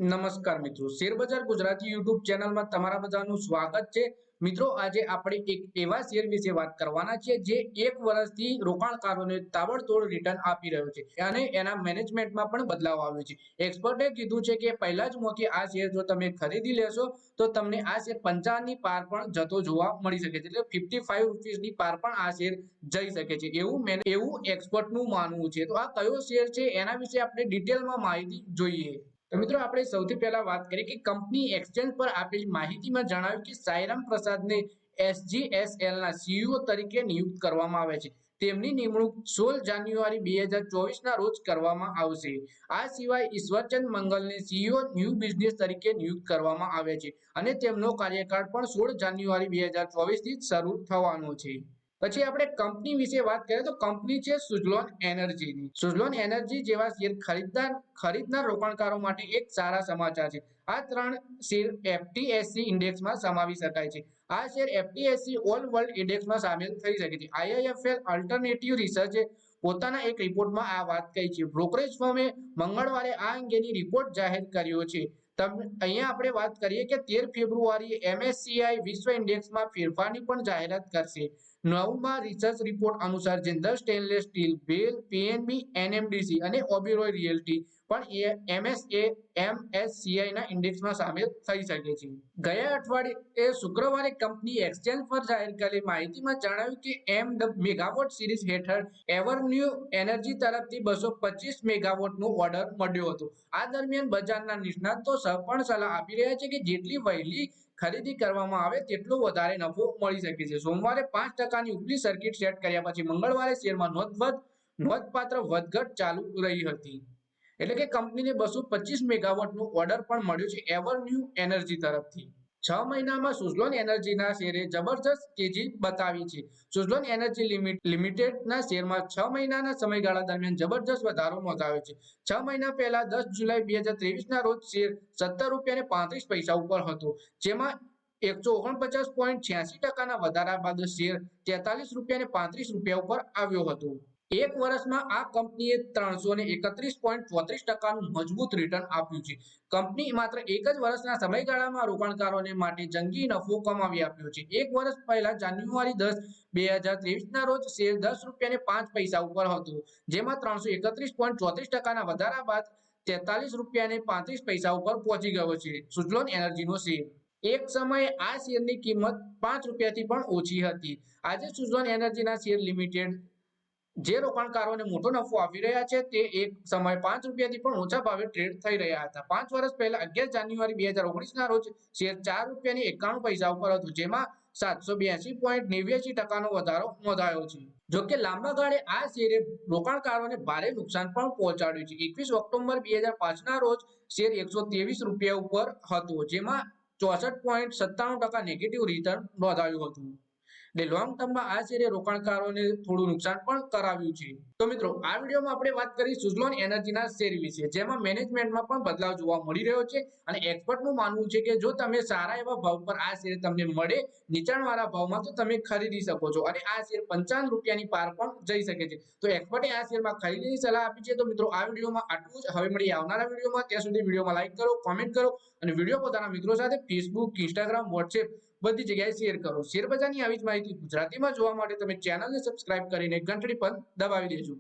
નમસ્કાર મિત્રો, શેરબજાર ગુજરાતી યુટ્યુબ ચેનલમાં તમારા બધાનું સ્વાગત છે। મિત્રો, આજે આપણે એક એવા શેર વિશે વાત કરવાના છે જે એક વર્ષથી રોકાણકારોને તાબડતોડ રિટર્ન આપી રહ્યો છે અને એના મેનેજમેન્ટમાં પણ બદલાવ આવ્યો છે। એક્સપર્ટે કીધું છે કે પહેલા જ મોકે આ શેર જો તમે ખરીદી લેશો તો તમને આ શેર 55 ની પાર પણ જતો જોવા મળી શકે છે, એટલે 55 રૂપીસની પાર પણ આ શેર જઈ શકે છે એવું એક્સપર્ટનું માનવું છે। તો આ કયો શેર છે એના વિશે આપણે ડિટેલમાં માહિતી જોઈએ। તો મિત્રો, આપણે સૌથી પહેલા વાત કરીએ કે કંપની એક્સચેન્જ પર આપેલી માહિતીમાં જણાવ્યું કે સાઈરામ પ્રસાદને એસજીએસએલ ના સીઈઓ તરીકે નિયુક્ત કરવામાં આવ્યા છે। તેમની નિમણૂક 16 જાન્યુઆરી 2024 ના રોજ કરવામાં આવશે। આ સિવાય ઈશ્વરચંદ મંગલને સીઈઓ ન્યૂ બિઝનેસ તરીકે નિયુક્ત કરવામાં આવ્યા છે અને તેમનો કાર્યકાળ પણ 16 જાન્યુઆરી 2024 થી શરૂ થવાનો છે। પછી આપણે કંપની વિશે વાત કરીએ તો કંપની છે સુઝલોન એનર્જીની। સુઝલોન એનર્જી જેવા શેર ખરીદનાર રોકાણકારો માટે એક સારા સમાચાર છે। આ ત્રણ શેર એફટીએસસી ઇન્ડેક્સમાં સમાવી શકાય છે। આ શેર એફટીએસસી ઓલ વર્લ્ડ ઇન્ડેક્સમાં સામેલ થઈ શકે છે। આઈઆઈએફએલ અલ્ટરનેટિવ રિસર્ચે પોતાના એક રિપોર્ટમાં આ વાત કહી છે। બ્રોકરેજ ફર્મે મંગળવારે આ અંગેની રિપોર્ટ જાહેર કર્યો છે। અહીંયા આપણે વાત કરીએ કે 13 ફેબ્રુઆરીએ એમએસસીઆઈ વિશ્વ ઇન્ડેક્સમાં ફેરફારની પણ જાહેરાત કરશે। નવમા રિસર્ચ રિપોર્ટ અનુસાર જિંદલ સ્ટેનલેસ સ્ટીલ, બેલ, પીએનબી, એનએમડીસી અને ઓબેરોય રિયલ્ટી પણ એમએસસીઆઈ ના ઇન્ડેક્સમાં સામેલ થઈ શકે છે। ગયા અઠવાડિયે શુક્રવારે કંપની એક્સચેન્જ પર જાહેર કરેલી માહિતીમાં જણાવ્યું કે મેગાવોટ સિરીઝ હેઠળ એવરન્યુ એનર્જી તરફથી 225 મેગાવોટનો ઓર્ડર મળ્યો હતો। આ દરમિયાન બજારના નિષ્ણાતો પણ સલાહ આપી રહ્યા છે કે જેટલી વહેલી ખરીદી કરવામાં આવે તેટલો વધારે નફો મળી શકે છે। સોમવારે 5%ની ઉપલી સર્કિટ સેટ કર્યા પછી મંગળવારે શેરમાં નોંધપાત્ર વધઘટ ચાલુ રહી હતી। એટલે કે કંપનીને 225 મેગાવોટનો ઓર્ડર પણ મળ્યો છે એવરન્યુ એનર્જી તરફથી। 6 મહિનામાં સુઝલોન એનર્જીના શેરે જબરજસ્ત તેજી બતાવી છે। સુઝલોન એનર્જી લિમિટેડના શેરમાં 6 મહિનાના સમયગાળા દરમિયાન જબરજસ્ત વધારો નોંધાયો છે। 6 મહિના પહેલા 10 જુલાઈ 2023 ના રોજ શેર 17 રૂપિયા અને 35 પૈસા ઉપર હતો, જેમાં 149.86% વધારા બાદ શેર 43 રૂપિયા અને 35 રૂપિયા ઉપર આવ્યો હતો। એક વર્ષમાં આ કંપનીએ 331.34%નું મજબૂત રિટર્ન આપ્યું છે। કંપની માત્ર એક જ વર્ષના સમયગાળામાં રોકાણકારોને માટે જંગી નફો કમાવી આપ્યો છે। એક વર્ષ પહેલા જાન્યુઆરી 10, 2023 ના રોજ શેર 10 રૂપિયા અને 5 પૈસા ઉપર હતો, જેમાં 331.34%ના વધારા બાદ 43 રૂપિયા અને 35 પૈસા ઉપર પહોંચી ગયો છે। સુઝલોન એનર્જીનો શેર એક સમયે આ શેરની કિંમત 5 રૂપિયાથી પણ ઓછી હતી। આજે સુઝલોન એનર્જીના શેર લિમિટેડ જે રોકાણકારોને મોટો નફો આપી રહ્યા છે તે એક સમયે 5 રૂપિયાથી પણ ઓછા ભાવે ટ્રેડ થઈ રહ્યા હતા। 5 વર્ષ પહેલા 11 જાન્યુઆરી 2019 ના રોજ શેર 4 રૂપિયા અને 91 પૈસા ઉપર હતું, જેમાં 782.89%નો વધારો નોંધાયો છે। જોકે લાંબા ગાળે આ શેરે રોકાણકારોને ભારે નુકસાન પણ પહોંચાડ્યું છે। 21 ઓક્ટોબર 2005 ના રોજ શેર 123 રૂપિયા ઉપર હતો, જેમાં 64.97% નેગેટિવ રિટર્ન નોંધાયું હતું। લોંગ ટર્મમાં આ શેરે રોકાણકારોને થોડું નુકસાન પણ કરાવ્યું છે। તો મિત્રો, આ વિડીયોમાં આપણે વાત કરી સુઝલોન એનર્જીના શેર વિશે, જેમાં મેનેજમેન્ટમાં પણ બદલાવ જોવા મળી રહ્યો છે અને એક્સપર્ટનું માનવું છે કે જો તમે સારા એવા ભાવ પર આ શેર તમને મળે નીચાણવાળા ભાવમાં તો તમે ખરીદી શકો છો અને આ શેર 55 રૂપિયાની પાર પણ જઈ શકે છે। તો એક્સપર્ટે આ શેરમાં ખરીદીની સલાહ આપી છે। તો મિત્રો, આ વિડીયોમાં આટલું જ। હવે મળીએ આવનારા વિડીયોમાં। ત્યાં સુધી વિડીયોમાં લાઈક કરો, કોમેન્ટ કરો અને વિડીયો પોતાના મિત્રો સાથે ફેસબુક, ઇન્સ્ટાગ્રામ, વોટ્સએપ બધી જગ્યાએ શેર કરો। શેરબજારની આવી જ માહિતી ગુજરાતીમાં જોવા માટે તમે ચેનલને સબસ્ક્રાઇબ કરીને ઘંટડી પર દબાવી દેજો।